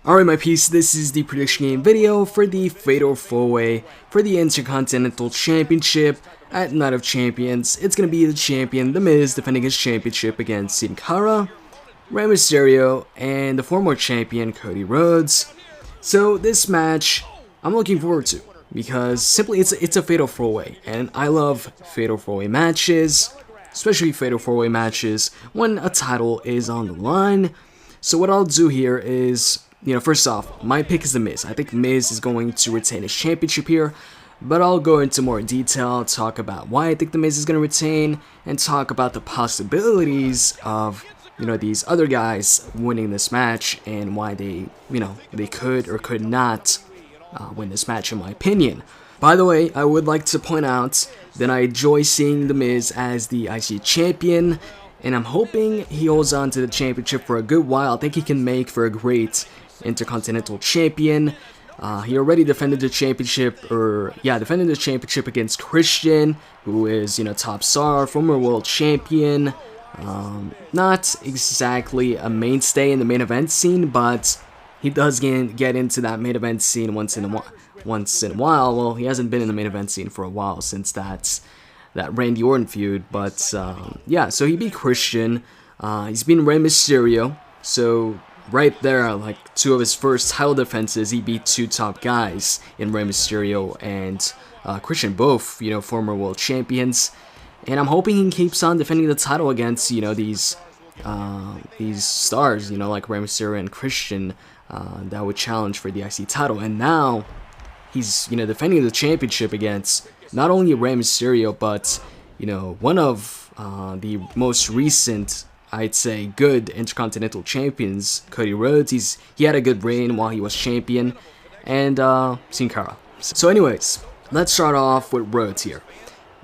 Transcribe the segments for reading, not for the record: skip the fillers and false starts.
Alright my piece, this is the prediction game video for the Fatal 4-Way for the Intercontinental Championship at Night of Champions. It's going to be the champion, The Miz, defending his championship against Cara, Rey Mysterio, and the former champion, Cody Rhodes. So this match, I'm looking forward to, because simply it's a Fatal 4-Way, and I love Fatal 4-Way matches, especially Fatal 4-Way matches when a title is on the line. So what I'll do here is, first off, my pick is The Miz. I think Miz is going to retain his championship here, but I'll go into more detail, talk about why I think The Miz is going to retain, and talk about the possibilities of, these other guys winning this match, and why they, they could or could not win this match in my opinion. By the way, I would like to point out that I enjoy seeing The Miz as the IC champion, and I'm hoping he holds on to the championship for a good while. I think he can make for a great Intercontinental champion. He already defended the championship, defended the championship against Christian, who is, top star, former world champion. Not exactly a mainstay in the main event scene, but he does get into that main event scene once in a while. Well, he hasn't been in the main event scene for a while since that Randy Orton feud, but so he beat Christian. He's beaten Rey Mysterio, so right there, like two of his first title defenses, he beat two top guys in Rey Mysterio and Christian, both former world champions. And I'm hoping he keeps on defending the title against these stars, like Rey Mysterio and Christian, that would challenge for the IC title. And now he's defending the championship against not only Rey Mysterio, but one of the most recent, I'd say, good Intercontinental champions, Cody Rhodes. He had a good reign while he was champion, and Sin Cara. So anyways, let's start off with Rhodes here.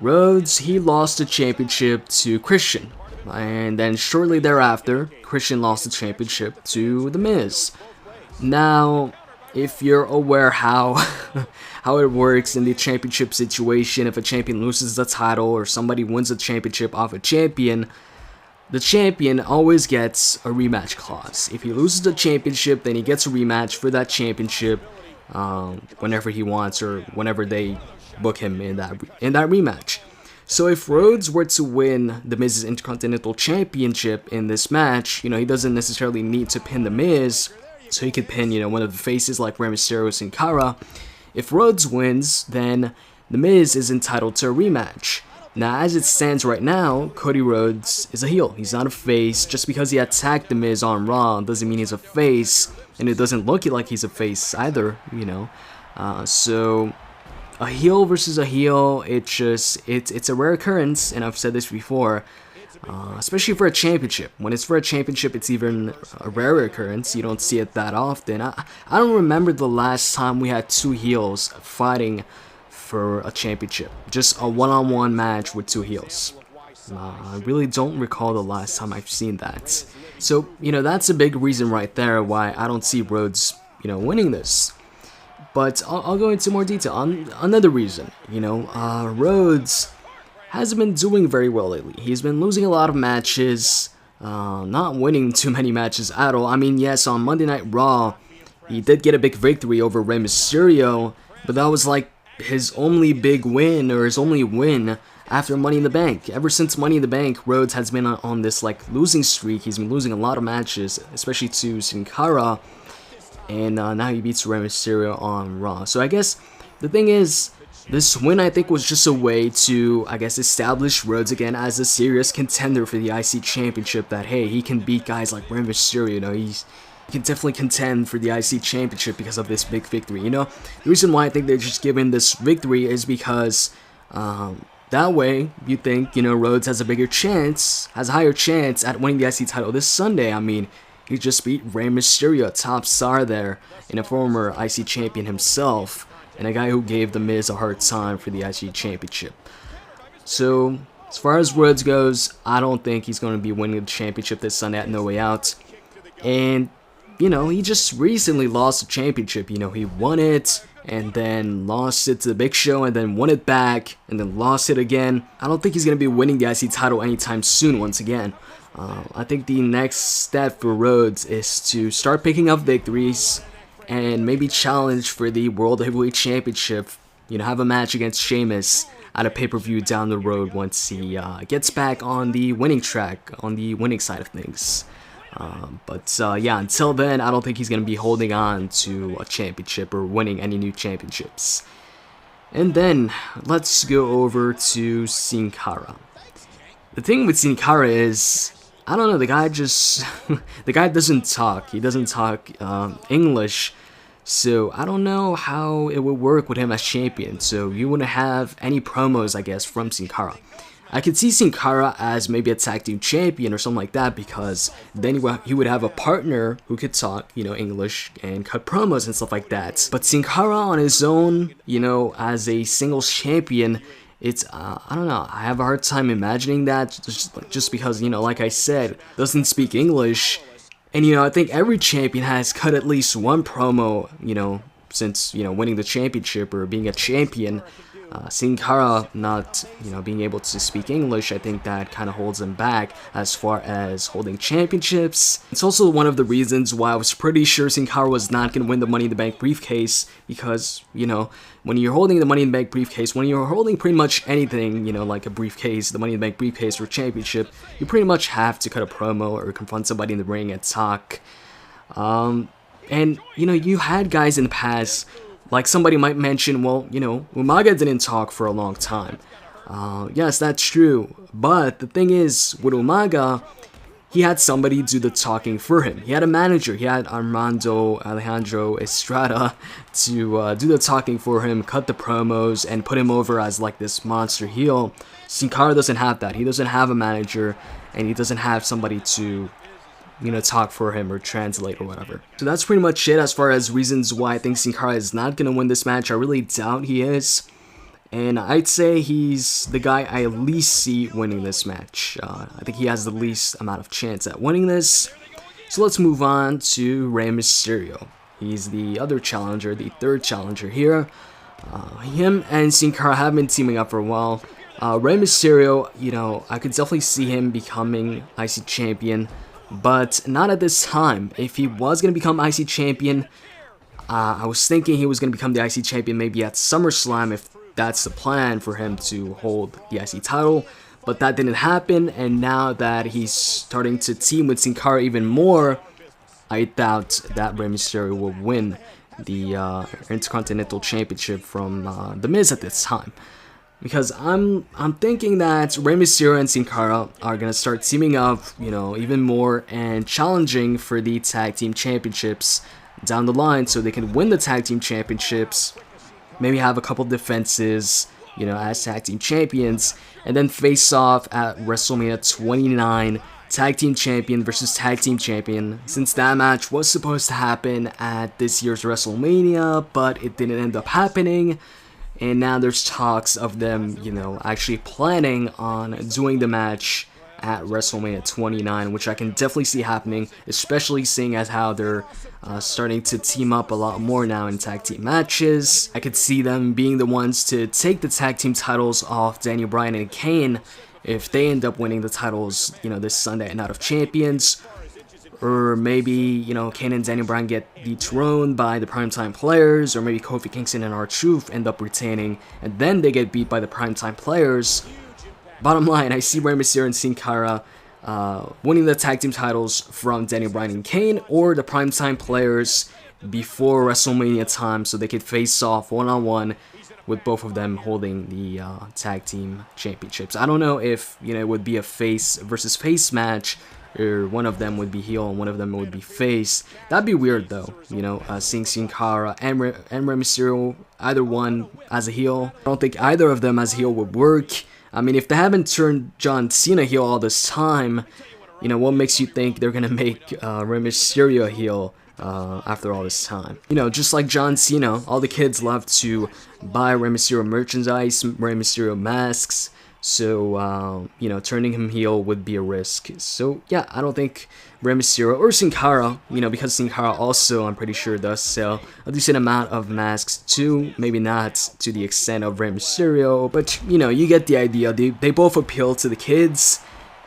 Rhodes, he lost the championship to Christian, and then shortly thereafter, Christian lost the championship to The Miz. Now, if you're aware how how it works in the championship situation, if a champion loses the title or somebody wins the championship off a champion, the champion always gets a rematch clause. If he loses the championship, then he gets a rematch for that championship whenever he wants, or whenever they book him in that rematch. So if Rhodes were to win The Miz's Intercontinental Championship in this match, he doesn't necessarily need to pin The Miz, so he could pin, one of the faces like Rey Mysterio and Cara. If Rhodes wins, then The Miz is entitled to a rematch. Now, as it stands right now, Cody Rhodes is a heel. He's not a face. Just because he attacked The Miz on Raw doesn't mean he's a face, and it doesn't look like he's a face either, So a heel versus a heel, it's a rare occurrence, and I've said this before, especially for a championship. When it's for a championship, it's even a rare occurrence. You don't see it that often. I don't remember the last time we had two heels fighting for a championship. Just a one-on-one match with two heels. I really don't recall the last time I've seen that. So, that's a big reason right there why I don't see Rhodes, winning this. But I'll go into more detail on another reason. Rhodes hasn't been doing very well lately. He's been losing a lot of matches, not winning too many matches at all. I mean, yes, on Monday Night Raw, he did get a big victory over Rey Mysterio, but that was like his only big win, or his only win after Money in the Bank. Ever since Money in the Bank, Rhodes has been on this losing streak. He's been losing a lot of matches, especially to Sin Cara, and now he beats Rey Mysterio on Raw. So I guess the thing is, this win, I think, was just a way to, establish Rhodes again as a serious contender for the IC Championship, that, hey, he can beat guys like Rey Mysterio, he can definitely contend for the IC Championship because of this big victory, The reason why I think they're just giving this victory is because, that way, you think, Rhodes has a higher chance at winning the IC title this Sunday. I mean, he just beat Rey Mysterio, top star there, and a former IC champion himself, and a guy who gave The Miz a hard time for the IC Championship. So, as far as Rhodes goes, I don't think he's going to be winning the championship this Sunday at No Way Out. And, he just recently lost the championship. He won it, and then lost it to the Big Show, and then won it back, and then lost it again. I don't think he's going to be winning the IC title anytime soon once again. I think the next step for Rhodes is to start picking up victories, and maybe challenge for the World Heavyweight Championship. You know, have a match against Sheamus at a pay-per-view down the road once he gets back on the winning track, on the winning side of things. Yeah, until then, I don't think he's going to be holding on to a championship or winning any new championships. And then, let's go over to Sin Cara. The thing with Sin Cara is, I don't know, the guy just, the guy doesn't talk. He doesn't talk English, so I don't know how it would work with him as champion. So you wouldn't have any promos, I guess, from Sin Cara. I could see Sin Cara as maybe a tag team champion or something like that, because then he would have a partner who could talk, you know, English and cut promos and stuff like that. But Sin Cara on his own, you know, as a singles champion, it's, I don't know, I have a hard time imagining that, just because, you know, like I said, doesn't speak English. And, you know, I think every champion has cut at least one promo, you know, since, you know, winning the championship or being a champion. Sin Cara not, you know, being able to speak English, I think that kind of holds him back as far as holding championships. It's also one of the reasons why I was pretty sure Sin Cara was not going to win the Money in the Bank briefcase, because, you know, when you're holding the Money in the Bank briefcase, when you're holding pretty much anything, you know, like a briefcase, the Money in the Bank briefcase or championship, you pretty much have to cut a promo or confront somebody in the ring and talk. And, you know, you had guys in the past, like somebody might mention, well, you know, Umaga didn't talk for a long time. Yes, that's true. But the thing is, with Umaga, he had somebody do the talking for him. He had a manager. He had Armando Alejandro Estrada to do the talking for him, cut the promos, and put him over as like this monster heel. Sin Cara doesn't have that. He doesn't have a manager, and he doesn't have somebody to, you know, talk for him or translate or whatever. So that's pretty much it as far as reasons why I think Sin Cara is not going to win this match. I really doubt he is. And I'd say he's the guy I at least see winning this match. I think he has the least amount of chance at winning this. So let's move on to Rey Mysterio. He's the other challenger, the third challenger here. Him and Sin Cara have been teaming up for a while. Rey Mysterio, you know, I could definitely see him becoming IC champion, but not at this time. If he was going to become IC champion, I was thinking he was going to become the IC champion maybe at SummerSlam, if that's the plan for him to hold the IC title. But that didn't happen, and now that he's starting to team with Sin Cara even more, I doubt that Rey Mysterio will win the Intercontinental Championship from The Miz at this time. Because I'm thinking that Rey Mysterio and Sin Cara are going to start teaming up, you know, even more and challenging for the Tag Team Championships down the line, so they can win the Tag Team Championships, maybe have a couple defenses, you know, as Tag Team Champions, and then face off at WrestleMania 29, Tag Team Champion versus Tag Team Champion, since that match was supposed to happen at this year's WrestleMania, but it didn't end up happening. And now there's talks of them, you know, actually planning on doing the match at WrestleMania 29, which I can definitely see happening, especially seeing as how they're starting to team up a lot more now in tag team matches. I could see them being the ones to take the tag team titles off Daniel Bryan and Kane if they end up winning the titles, you know, this Sunday at Night of Champions. Or maybe, you know, Kane and Daniel Bryan get dethroned by the Primetime Players, or maybe Kofi Kingston and R-Truth end up retaining, and then they get beat by the Primetime Players. Bottom line, I see Rey Mysterio and Sin Cara winning the tag team titles from Daniel Bryan and Kane, or the Primetime Players before WrestleMania time, so they could face off one-on-one with both of them holding the tag team championships. I don't know if, you know, it would be a face versus face match, or one of them would be heel and one of them would be face. That'd be weird though, you know, seeing Sin Cara and Rey Mysterio, either one as a heel. I don't think either of them as a heel would work. I mean, if they haven't turned John Cena heel all this time, you know, what makes you think they're gonna make Rey Mysterio a heel after all this time? You know, just like John Cena, all the kids love to buy Rey Mysterio merchandise, Rey Mysterio masks. So, you know, turning him heel would be a risk. So, yeah, I don't think Rey Mysterio or Sin Cara, you know, because Sin Cara also, I'm pretty sure, does sell a decent amount of masks too. Maybe not to the extent of Rey Mysterio, but, you know, you get the idea. They both appeal to the kids,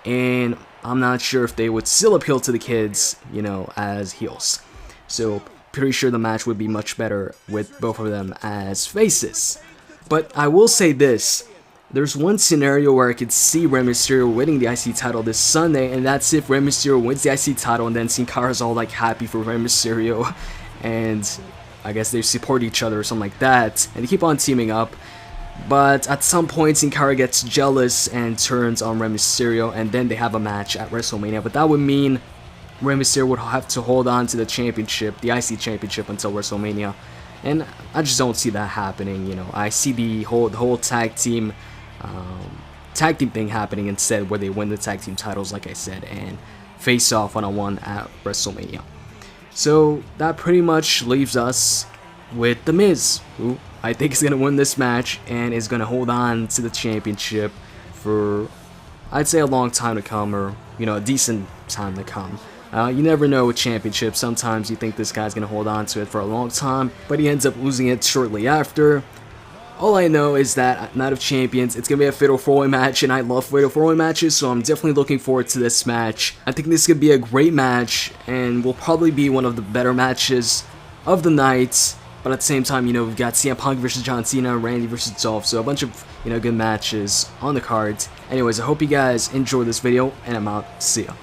and I'm not sure if they would still appeal to the kids, you know, as heels. So, pretty sure the match would be much better with both of them as faces. But I will say this. There's one scenario where I could see Rey Mysterio winning the IC title this Sunday, and that's if Rey Mysterio wins the IC title and then Sin Cara's all like happy for Rey Mysterio, and I guess they support each other or something like that, and they keep on teaming up. But at some point, Sin Cara gets jealous and turns on Rey Mysterio, and then they have a match at WrestleMania. But that would mean Rey Mysterio would have to hold on to the championship, the IC championship, until WrestleMania, and I just don't see that happening. You know, I see the whole tag team thing happening instead, where they win the tag team titles, like I said, and face off one-on-one at WrestleMania. So that pretty much leaves us with The Miz, who I think is gonna win this match and is gonna hold on to the championship for, I'd say, a long time to come, or you know, a decent time to come. You never know with championships. Sometimes you think this guy's gonna hold on to it for a long time, but he ends up losing it shortly after. All I know is that at Night of Champions, it's going to be a Fatal 4-Way match, and I love Fatal 4-Way matches, so I'm definitely looking forward to this match. I think this could be a great match, and will probably be one of the better matches of the night. But at the same time, you know, we've got CM Punk versus John Cena, Randy versus Dolph, so a bunch of, you know, good matches on the cards. Anyways, I hope you guys enjoyed this video, and I'm out. See ya.